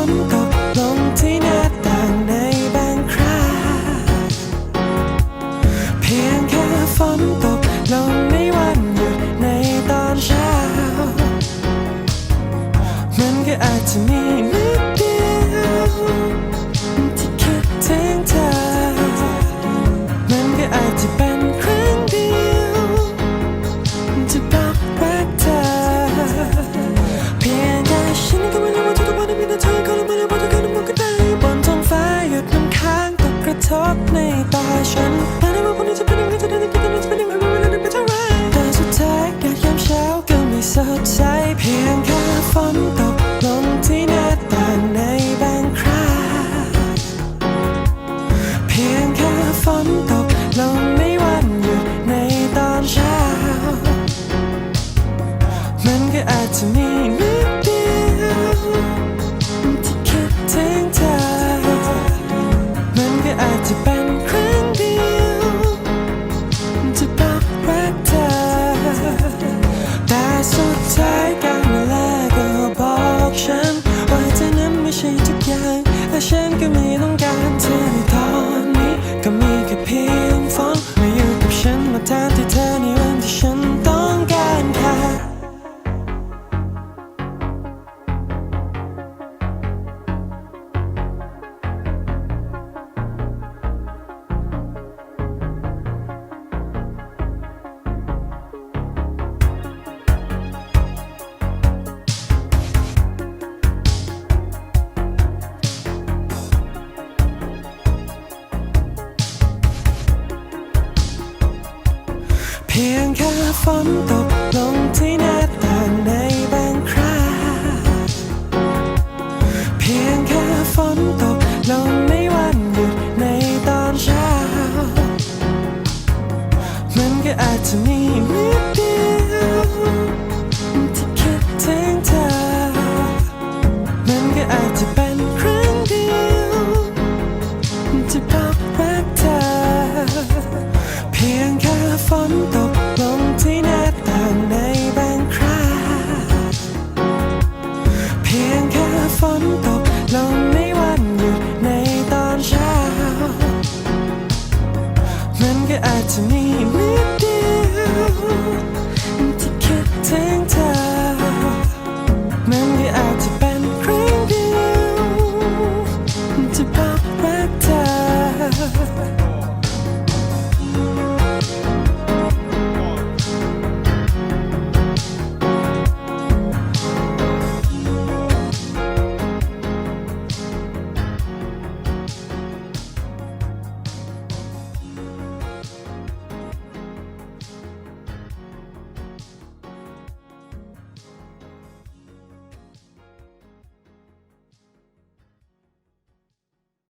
นตกลงที่หน้าต่างในบางคราเพียงแค่ฝนตกลงในวันหยุดในตอนเช้ามันก็อาจจะมีนิดเดียวที่คิดถึงเธอมันก็อาจจะเป็นครั้งเดียวที่บอกรักเธอเพียงแค่ฉันก็ไม่รู้ว่าทุกวันมีแต่เธอก็รู้ไม่ได้ว่าทุกคนมันก็ได้บนท้องฟ้าหยุดน้ำค้างตกกระทบในตาฉันไม่ได้ว่าคนนี้จะเป็นยังไงจะได้คิดจะเป็นยังไงไม่ได้เป็นเท่าไรแต่สุดท้ายแดดยามเช้าก็ไม่สดใสเพียงแค่ฝนตกลงที่หน้าต่างในบางคราเพียงแค่ฝนตกลงในวันหยุดในตอนเช้ามันก็อาจจะมีนิดเดียวที่คิดถึงเธอมันก็อาจจะเป็นครั้งเดียวที่บอกรักเธอแต่สุดท้ายการเวลาก็บอกฉันว่าเธอนั้นไม่ใช่ทุกอย่างและฉันก็ไม่ต้องการเธอในตอนนี้ก็มีแค่เพียงฝนมาอยู่กับฉันมาแทนที่เธอในวันที่ฉันต้องการแค่เพียงแค่ฝนตกลงที่หน้าต่างในบางคราเพียงแค่ฝนตกลงในวันหยุดในตอนเช้ามันก็อาจจะมีนิดเดียวที่คิดถึงเธอมันก็อาจจะเป็นครั้งเดียวที่บอกรักเธอเพียงแค่ฝนตก